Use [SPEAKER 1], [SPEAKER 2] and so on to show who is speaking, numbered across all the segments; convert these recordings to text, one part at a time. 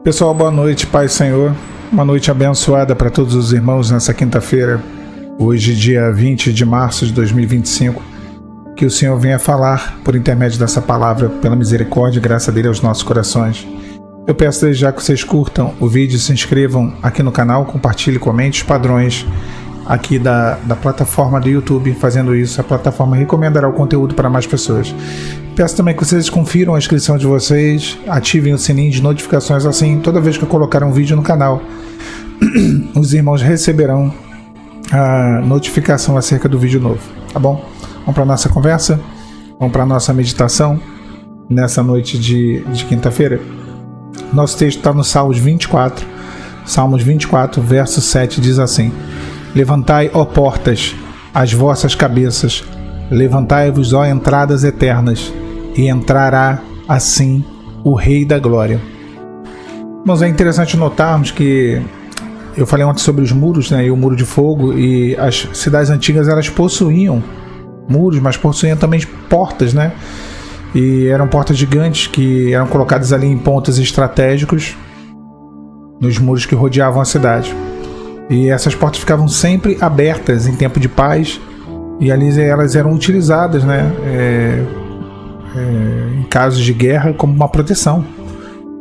[SPEAKER 1] Pessoal, boa noite, Pai Senhor. Uma noite abençoada para todos os irmãos nessa quinta-feira, hoje dia 20 de março de 2025. Que o Senhor venha falar por intermédio dessa palavra, pela misericórdia e graça dele aos nossos corações. Eu peço desde já que vocês curtam o vídeo, se inscrevam aqui no canal, compartilhem, comentem os padrões aqui da plataforma do YouTube. Fazendo isso, a plataforma recomendará o conteúdo para mais pessoas. Peço também que vocês confiram a inscrição de vocês, ativem o sininho de notificações, assim toda vez que eu colocar um vídeo no canal, os irmãos receberão a notificação acerca do vídeo novo, tá bom? Vamos para a nossa conversa, vamos para a nossa meditação nessa noite de quinta-feira. Nosso texto está no Salmos 24, verso 7, diz assim: Levantai, ó portas, as vossas cabeças, levantai-vos, ó entradas eternas, e entrará assim o Rei da Glória. Mas é interessante notarmos que eu falei ontem sobre os muros, né, e o muro de fogo, e as cidades antigas elas possuíam muros, mas possuíam também portas, né? E eram portas gigantes que eram colocadas ali em pontos estratégicos nos muros que rodeavam a cidade. E essas portas ficavam sempre abertas em tempo de paz, e ali elas eram utilizadas, né, em casos de guerra, como uma proteção.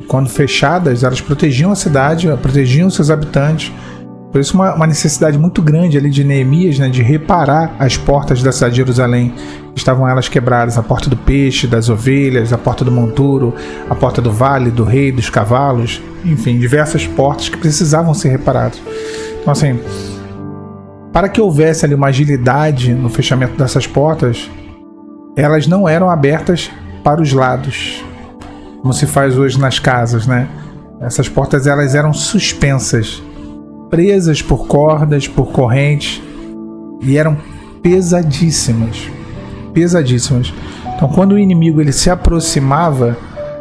[SPEAKER 1] Quando fechadas, elas protegiam a cidade, protegiam seus habitantes. Por isso uma necessidade muito grande ali de Neemias, né, de reparar as portas da cidade de Jerusalém. Estavam elas quebradas, a porta do peixe, das ovelhas, a porta do monturo, a porta do vale, do rei, dos cavalos, enfim, diversas portas que precisavam ser reparadas. Então, assim, para que houvesse ali uma agilidade no fechamento dessas portas, elas não eram abertas para os lados, como se faz hoje nas casas, né? Essas portas elas eram suspensas, presas por cordas, por correntes, e eram pesadíssimas. Então, quando o inimigo ele se aproximava,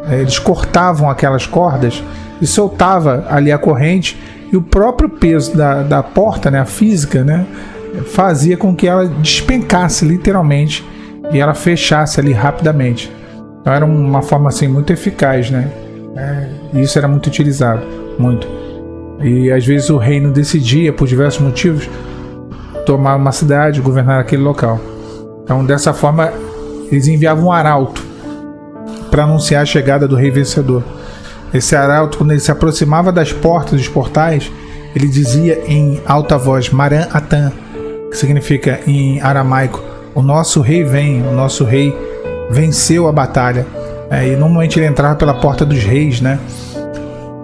[SPEAKER 1] eles cortavam aquelas cordas e soltava ali a corrente, e o próprio peso da porta, né, a física, né, fazia com que ela despencasse literalmente e ela fechasse ali rapidamente. Então era uma forma assim muito eficaz, né? E isso era muito utilizado, muito. E às vezes o reino decidia, por diversos motivos, tomar uma cidade, governar aquele local. Então dessa forma eles enviavam um arauto para anunciar a chegada do rei vencedor. Esse arauto, quando ele se aproximava das portas, dos portais, ele dizia em alta voz, Maran Atan, que significa em aramaico, o nosso rei vem, o nosso rei venceu a batalha. E normalmente ele entrava pela porta dos reis, né?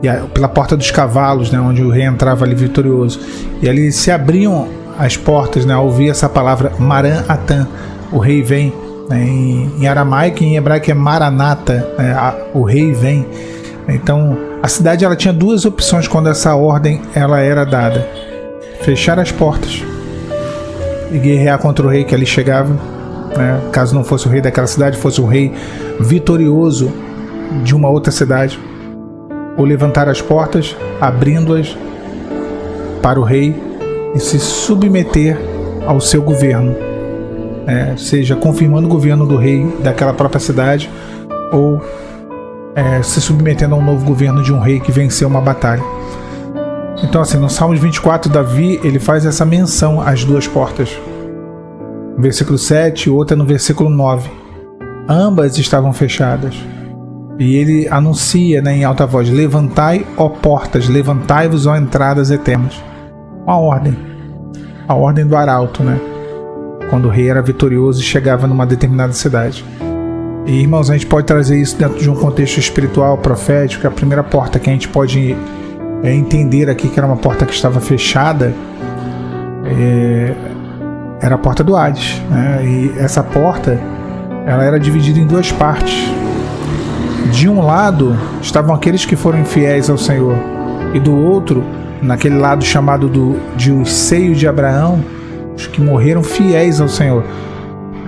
[SPEAKER 1] E pela porta dos cavalos, né? Onde o rei entrava ali vitorioso. E ali se abriam as portas, né? Ao ouvir essa palavra Maran Atan, o rei vem. Né? Em aramaico e em hebraico é Maranata, né? O rei vem. Então a cidade ela tinha duas opções quando essa ordem ela era dada: fechar as portas e guerrear contra o rei que ali chegava, né? Caso não fosse o rei daquela cidade, fosse o rei vitorioso de uma outra cidade, ou levantar as portas, abrindo-as para o rei e se submeter ao seu governo, seja confirmando o governo do rei daquela própria cidade, ou se submetendo a um novo governo de um rei que venceu uma batalha. Então, assim, no Salmos 24, Davi ele faz essa menção às duas portas. No versículo 7 e outra no versículo 9. Ambas estavam fechadas. E ele anuncia, né, em alta voz: Levantai, ó portas, levantai-vos, ó entradas eternas. Uma ordem. A ordem do arauto, né? Quando o rei era vitorioso e chegava numa determinada cidade. E, irmãos, a gente pode trazer isso dentro de um contexto espiritual, profético. A primeira porta que a gente pode entender aqui que era uma porta que estava fechada era a porta do Hades, né? E essa porta ela era dividida em duas partes. De um lado estavam aqueles que foram infiéis ao Senhor, e do outro, naquele lado chamado de o seio de Abraão, os que morreram fiéis ao Senhor.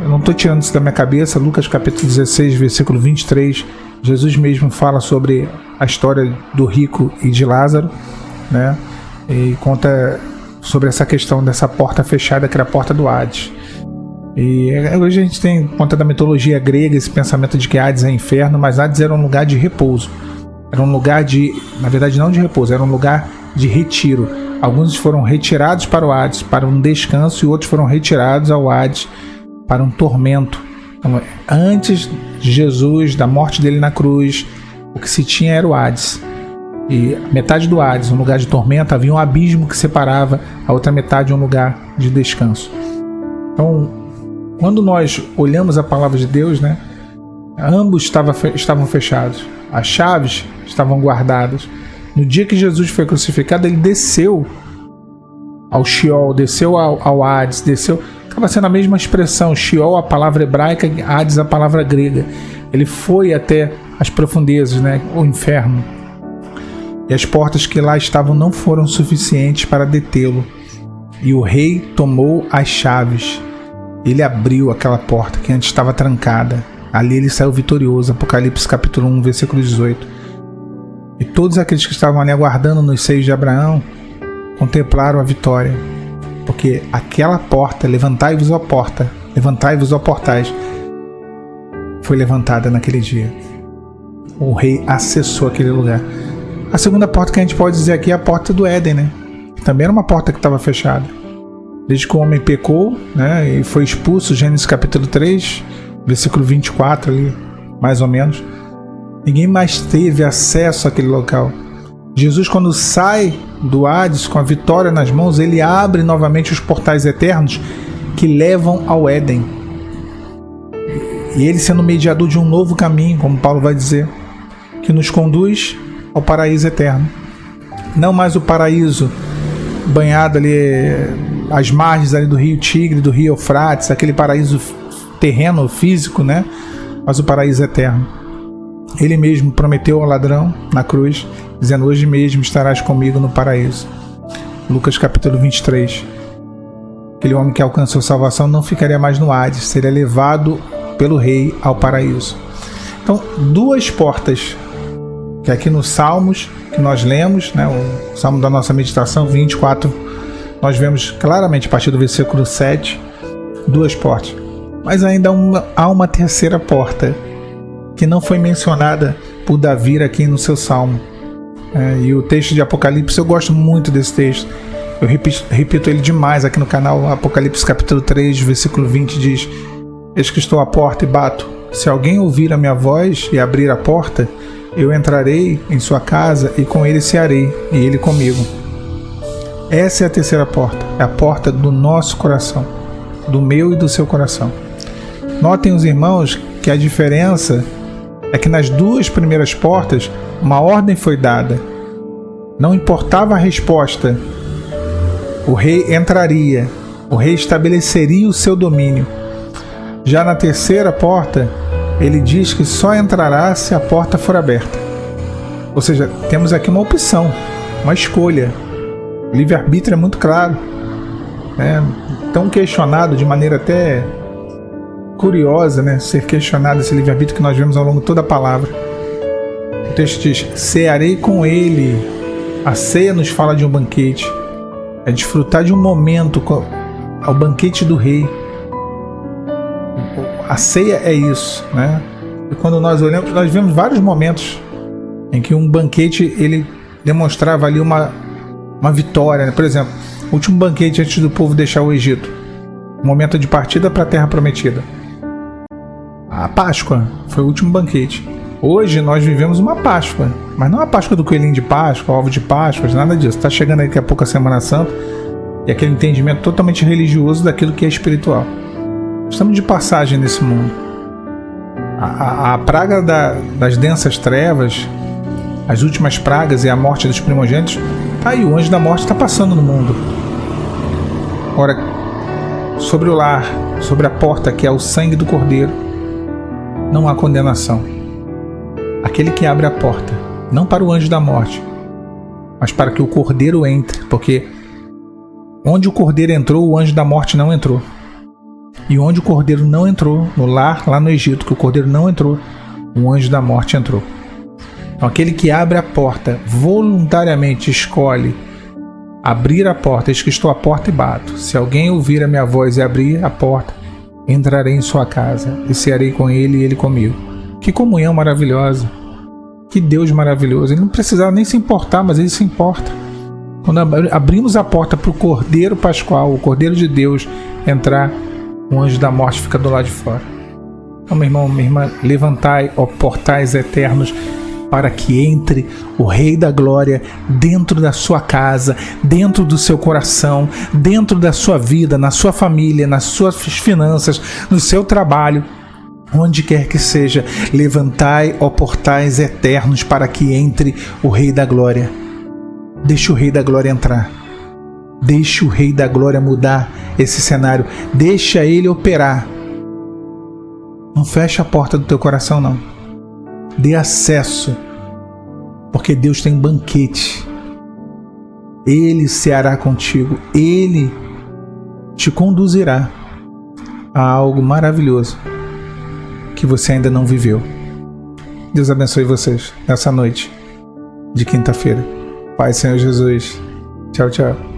[SPEAKER 1] Eu não estou tirando isso da minha cabeça. Lucas capítulo 16, versículo 23, Jesus mesmo fala sobre a história do rico e de Lázaro, né? E conta sobre essa questão dessa porta fechada, que era a porta do Hades. E hoje a gente tem, por conta da mitologia grega, esse pensamento de que Hades é inferno, mas Hades era um lugar de repouso. Era um lugar de, na verdade não de repouso, era um lugar de retiro. Alguns foram retirados para o Hades, para um descanso, e outros foram retirados ao Hades para um tormento. Então, antes de Jesus, da morte dele na cruz, o que se tinha era o Hades. E metade do Hades, um lugar de tormento, havia um abismo que separava, a outra metade um lugar de descanso. Então, quando nós olhamos a palavra de Deus, né, ambos estavam fechados. As chaves estavam guardadas. No dia que Jesus foi crucificado, ele desceu ao Sheol, desceu ao Hades, desceu. Acaba sendo a mesma expressão, Sheol, a palavra hebraica, Hades, a palavra grega. Ele foi até as profundezas, né, o inferno. E as portas que lá estavam não foram suficientes para detê-lo. E o rei tomou as chaves. Ele abriu aquela porta que antes estava trancada. Ali ele saiu vitorioso. Apocalipse capítulo 1, versículo 18. E todos aqueles que estavam ali aguardando nos seios de Abraão contemplaram a vitória. Porque aquela porta, levantai-vos a porta, levantai-vos ó portais, foi levantada naquele dia. O rei acessou aquele lugar. A segunda porta que a gente pode dizer aqui é a porta do Éden, né? Que também era uma porta que estava fechada. Desde que o homem pecou, né, e foi expulso, Gênesis capítulo 3, versículo 24 ali, mais ou menos, ninguém mais teve acesso àquele local. Jesus, quando sai do Hades com a vitória nas mãos, ele abre novamente os portais eternos que levam ao Éden. E ele sendo mediador de um novo caminho, como Paulo vai dizer, que nos conduz ao paraíso eterno. Não mais o paraíso banhado ali às margens ali do rio Tigre, do rio Eufrates, aquele paraíso terreno, físico, né? Mas o paraíso eterno. Ele mesmo prometeu ao ladrão na cruz, dizendo: hoje mesmo estarás comigo no paraíso. Lucas capítulo 23. Aquele homem que alcançou salvação não ficaria mais no Hades, seria levado pelo rei ao paraíso. Então, duas portas que aqui nos Salmos que nós lemos, né, o Salmo da nossa meditação 24, nós vemos claramente a partir do versículo 7, duas portas. Mas ainda há uma terceira porta que não foi mencionada por Davi aqui no seu Salmo. E o texto de Apocalipse, eu gosto muito desse texto. Eu repito ele demais aqui no canal. Apocalipse capítulo 3, versículo 20 diz: eis que estou à porta e bato. Se alguém ouvir a minha voz e abrir a porta, eu entrarei em sua casa e com ele cearei, e ele comigo. Essa é a terceira porta. É a porta do nosso coração, do meu e do seu coração. Notem os irmãos que a diferença é que nas duas primeiras portas uma ordem foi dada. Não importava a resposta, o rei entraria, o rei estabeleceria o seu domínio. Já na terceira porta, ele diz que só entrará se a porta for aberta. Ou seja, temos aqui uma opção, uma escolha. O livre-arbítrio é muito claro. Tão questionado de maneira até curiosa, né? Ser questionado esse livre-arbítrio que nós vemos ao longo de toda a palavra. O texto diz: cearei com ele. A ceia nos fala de um banquete. É desfrutar de um momento ao banquete do rei. A ceia é isso, né? E quando nós olhamos, nós vemos vários momentos em que um banquete ele demonstrava ali uma vitória, né? Por exemplo, o último banquete antes do povo deixar o Egito, momento de partida para a terra prometida. A Páscoa foi o último banquete. Hoje nós vivemos uma Páscoa, mas não a Páscoa do coelhinho de Páscoa, ovo de Páscoa, nada disso. Está chegando aí daqui a pouco a Semana Santa e aquele entendimento totalmente religioso daquilo que é espiritual. Estamos de passagem nesse mundo. A praga das densas trevas, as últimas pragas e a morte dos primogênitos, aí o anjo da morte está passando no mundo. Ora, sobre o lar, sobre a porta que é o sangue do Cordeiro, não há condenação. Aquele que abre a porta, não para o anjo da morte, mas para que o Cordeiro entre, porque onde o Cordeiro entrou, o anjo da morte não entrou. E onde o Cordeiro não entrou, no lar, lá no Egito, que o Cordeiro não entrou, o anjo da morte entrou. Então, aquele que abre a porta, voluntariamente escolhe abrir a porta. Eis que estou à porta e bato. Se alguém ouvir a minha voz e abrir a porta, entrarei em sua casa, e cearei com ele e ele comigo. Que comunhão maravilhosa! Que Deus maravilhoso. Ele não precisava nem se importar, mas ele se importa. Quando abrimos a porta para o Cordeiro Pascual, o Cordeiro de Deus, entrar, o anjo da morte fica do lado de fora. Então, meu irmão, minha irmã, levantai, ó portais eternos, para que entre o Rei da Glória dentro da sua casa, dentro do seu coração, dentro da sua vida, na sua família, nas suas finanças, no seu trabalho, onde quer que seja. Levantai, ó portais eternos, para que entre o Rei da Glória. Deixe o Rei da Glória entrar. Deixe o Rei da Glória mudar esse cenário. Deixa ele operar. Não feche a porta do teu coração, não. Dê acesso, porque Deus tem um banquete. Ele ceará contigo. Ele te conduzirá a algo maravilhoso que você ainda não viveu. Deus abençoe vocês nessa noite de quinta-feira. Pai, Senhor Jesus. Tchau, tchau.